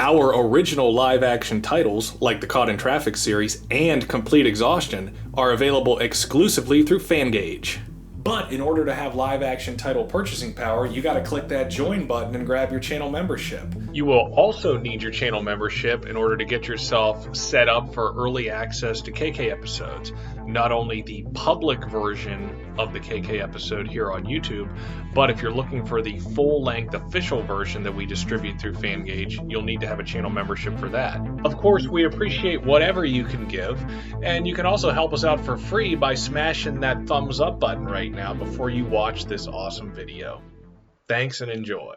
Our original live-action titles, like the Caught in Traffic series and Complete Exhaustion, are available exclusively through Fangage. But in order to have live-action title purchasing power, you gotta click that join button and grab your channel membership. You will also need your channel membership in order to get yourself set up for early access to KK episodes. Not only the public version of the KK episode here on YouTube, but if you're looking for the full-length official version that we distribute through Fangage, you'll need to have a channel membership for that. Of course, we appreciate whatever you can give, and you can also help us out for free by smashing that thumbs up button right now before you watch this awesome video. Thanks and enjoy.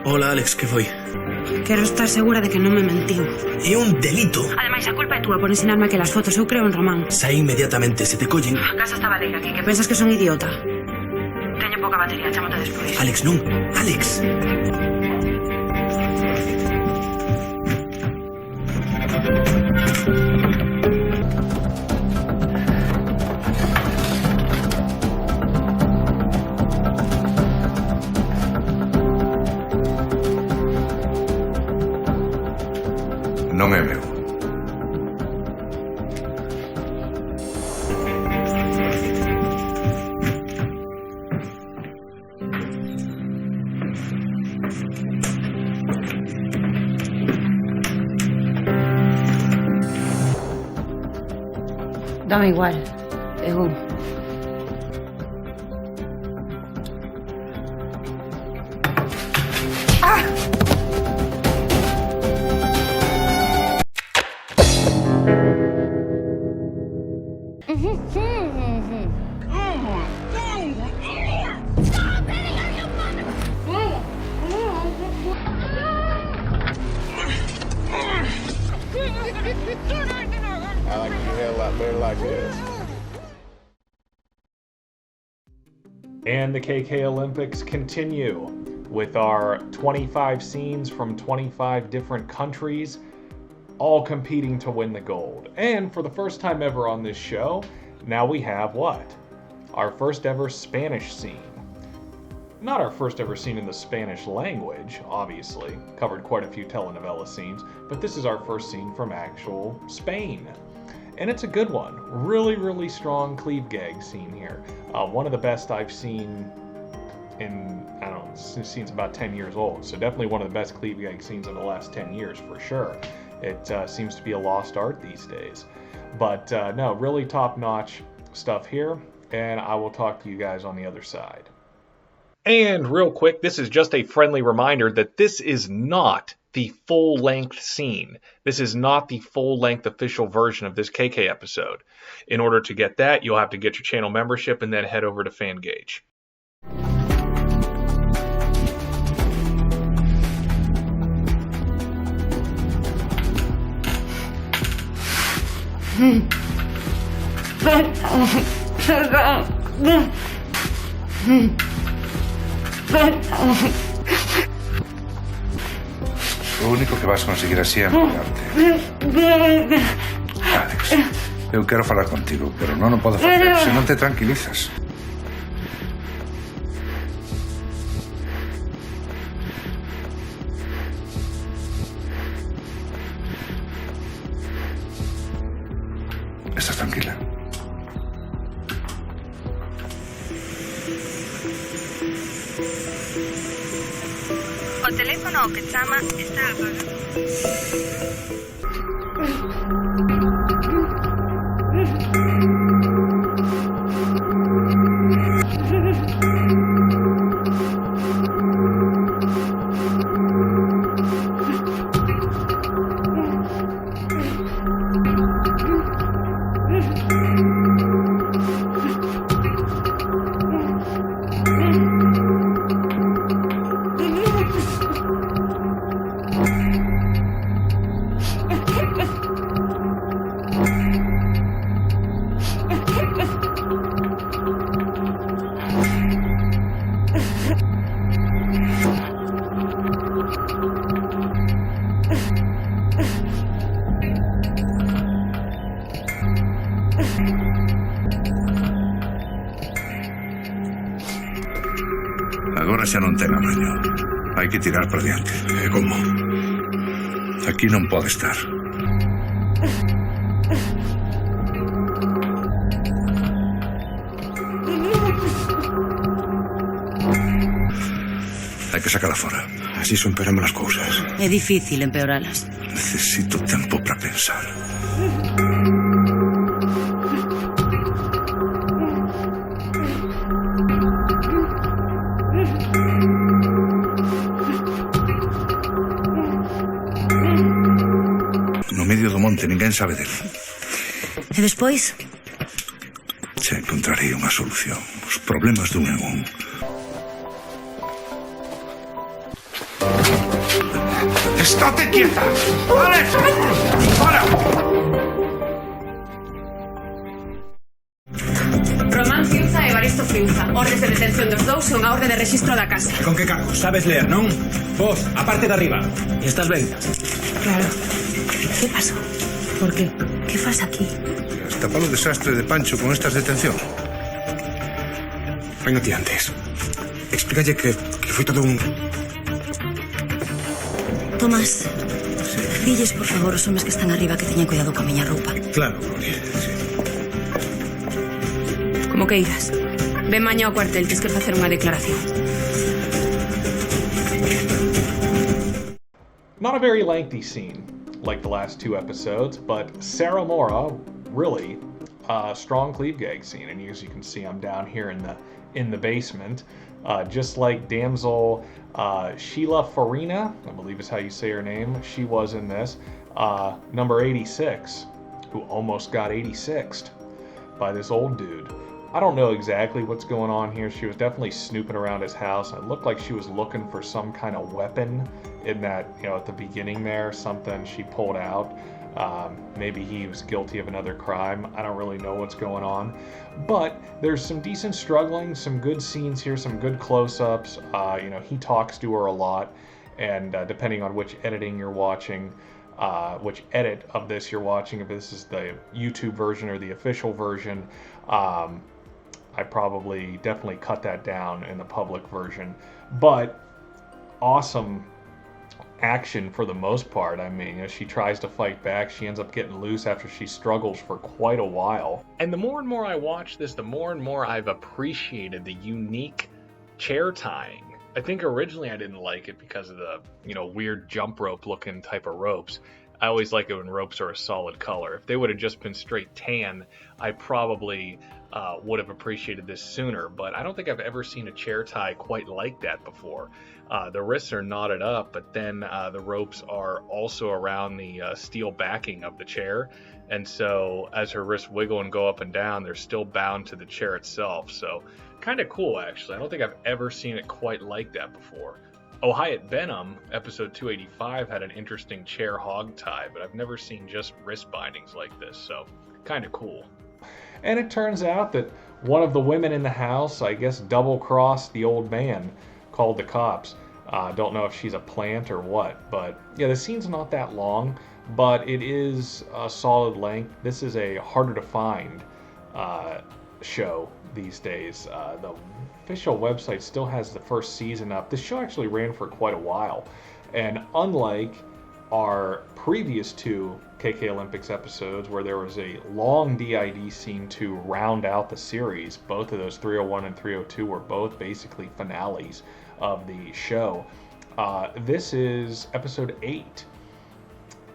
Hola, Alex, que foi? Quero estar segura de que non me mentiu. É un delito. Ademais, a culpa é túa por ensinarme que las fotos eu creo en Román. Saí inmediatamente, se te collen. A casa está baleira aquí, que pensas que son idiota. Teño pouca batería, chámote despois. Alex, non. Alex. Non é meu. Dame igual. Eu... I like your hair a lot better like this. And the KK Olympics continue with our 25 scenes from 25 different countries, all competing to win the gold. And for the first time ever on this show, now we have what? Our first ever Spanish scene. Not our first ever scene in the Spanish language, obviously. Covered quite a few telenovela scenes, but this is our first scene from actual Spain. And it's a good one. Really, really strong cleave gag scene here. One of the best I've seen in, I don't know, this scene's about 10 years old, so definitely one of the best cleave gag scenes in the last 10 years for sure. It seems to be a lost art these days. But no, really top-notch stuff here, and I will talk to you guys on the other side. And real quick, this is just a friendly reminder that this is not the full-length scene. This is not the full-length official version of this KK episode. In order to get that, you'll have to get your channel membership and then head over to Fangage. O único que vas conseguir así é empregarte. Alex, eu quero falar contigo, pero non o podo facer se non te tranquilizas. Estás tranquila? O teléfono ao que chama está apagado. xa non ten amaño. Hai que tirar para diante. Como? Aquí non pode estar. Hai que sacala fora. Así son empeoramos as cousas. É difícil empeoralas. Necesito tempo para pensar. No medio do monte ninguén sabe del. E despois? Xa encontrarei unha solución. Os problemas dun en un. ¡Estate quieta! ¡Alex! ¡Para! Román Fiuza e Evaristo Fiuza. Ordes de detención dos dous e unha orde de rexistro da casa. Con que cargo? Sabes leer, non? Vos, a parte de arriba. Estás ben? Claro. Que pasou? Por qué? Que faz aquí? Hasta palo desastre de Pancho con estas detencións. Vai no ti antes. Explícalle que foi todo un... Tomás, dilles, por favor, os homes que están arriba que teñan cuidado coa miña roupa. Claro, Gloria. Sí. Como que irás? Ven mañá ao cuartel, tes que facer unha declaración. Not a very lengthy scene, like the last two episodes, but Sarah Mora, really strong cleave gag scene. And as you can see, I'm down here in the basement, just like damsel Sheyla Fariña, I believe is how you say her name. She was in this, number 86, who almost got 86'd by this old dude. I don't know exactly what's going on here. She was definitely snooping around his house. It looked like she was looking for some kind of weapon in that, at the beginning there, something she pulled out. Maybe he was guilty of another crime. I don't really know what's going on. But there's some decent struggling, some good scenes here, some good close-ups. He talks to her a lot. And depending on which editing you're watching, which edit of this you're watching, if this is the YouTube version or the official version, I probably definitely cut that down in the public version. But awesome action for the most part. I mean, she tries to fight back, she ends up getting loose after she struggles for quite a while. And the more and more I watch this, the more and more I've appreciated the unique chair tying. I think originally I didn't like it because of the, weird jump rope looking type of ropes. I always like it when ropes are a solid color. If they would have just been straight tan, I probably would have appreciated this sooner, but I don't think I've ever seen a chair tie quite like that before. The wrists are knotted up, but then the ropes are also around the steel backing of the chair, and so as her wrists wiggle and go up and down, they're still bound to the chair itself. So kind of cool, actually. I don't think I've ever seen it quite like that before. Oh, Hyatt Benham, episode 285, had an interesting chair hog tie, but I've never seen just wrist bindings like this, so kind of cool. And it turns out that one of the women in the house, I guess, double-crossed the old man, called the cops. Don't know if she's a plant or what, but yeah, the scene's not that long, but it is a solid length. This is a harder to find show these days. The official website still has the first season up. This show actually ran for quite a while, and unlike our previous two KK Olympics episodes where there was a long DID scene to round out the series, both of those 301 and 302 were both basically finales of the show. This is episode 8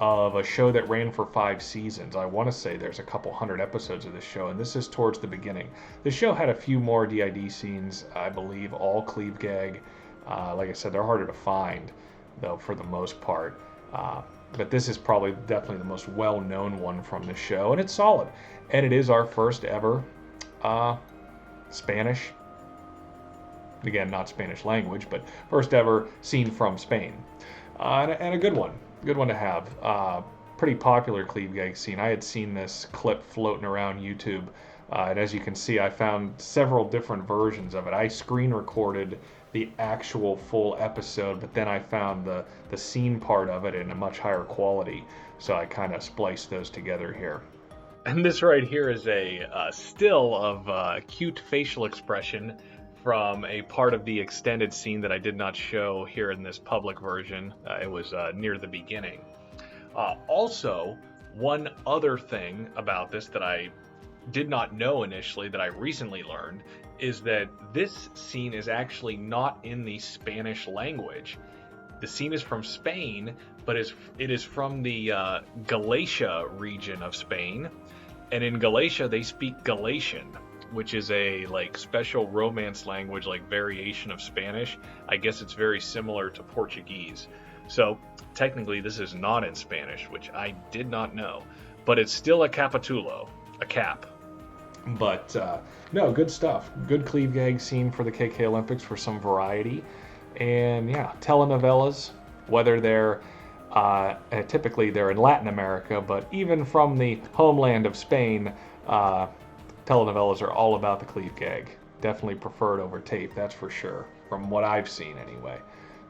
of a show that ran for 5 seasons. I want to say there's a couple hundred episodes of this show, and this is towards the beginning. The show had a few more DID scenes, I believe, all cleave gag. Like I said, they're harder to find, though, for the most part. But this is probably definitely the most well-known one from the show, and it's solid. And it is our first ever Spanish, again, not Spanish language, but first ever scene from Spain. And a good one to have. Pretty popular cleave gag scene. I had seen this clip floating around YouTube, and as you can see, I found several different versions of it. I screen recorded the actual full episode, but then I found the scene part of it in a much higher quality, so I kind of spliced those together here. And this right here is a still of cute facial expression from a part of the extended scene that I did not show here in this public version. It was near the beginning. Also, one other thing about this that I did not know initially that I recently learned is that this scene is actually not in the Spanish language. The scene is from Spain, but it is from the Galicia region of Spain, and in Galicia they speak Galician, which is a like special Romance language, like variation of Spanish. I guess it's very similar to Portuguese. So technically this is not in Spanish, which I did not know, but it's still a capitulo, a cap. But no, good stuff. Good cleave gag scene for the KK Olympics for some variety. And yeah, telenovelas, whether they're typically they're in Latin America, but even from the homeland of Spain, telenovelas are all about the cleave gag. Definitely preferred over tape, that's for sure, from what I've seen anyway.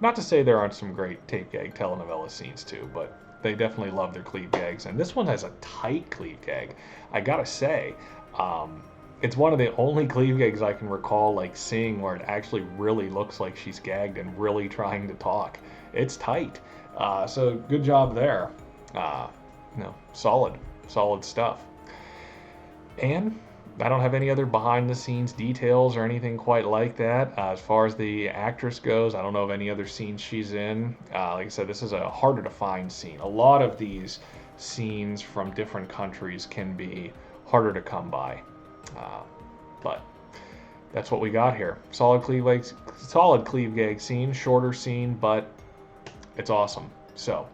Not to say there aren't some great tape gag telenovela scenes too, but they definitely love their cleave gags. And this one has a tight cleave gag. I gotta say, it's one of the only cleave gags I can recall like seeing where it actually really looks like she's gagged and really trying to talk. It's tight. So good job there. Solid stuff. And I don't have any other behind the scenes details or anything quite like that. As far as the actress goes, I don't know of any other scenes she's in. Like I said, this is a harder to find scene. A lot of these scenes from different countries can be harder to come by. But that's what we got here. Solid cleave gag scene, shorter scene, but it's awesome. So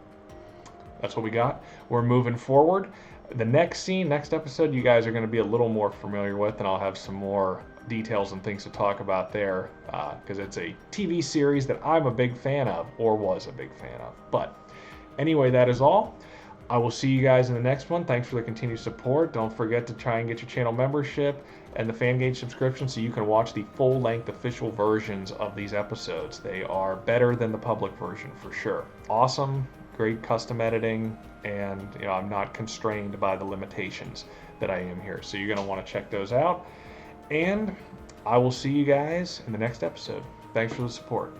that's what we got. We're moving forward. The next episode, you guys are going to be a little more familiar with, and I'll have some more details and things to talk about there, because it's a TV series that I'm a big fan of, or was a big fan of. But anyway, that is all. I will see you guys in the next one. Thanks for the continued support. Don't forget to try and get your channel membership and the Fangage subscription so you can watch the full-length official versions of these episodes. They are better than the public version for sure. Awesome, great custom editing, and I'm not constrained by the limitations that I am here. So you're going to want to check those out. And I will see you guys in the next episode. Thanks for the support.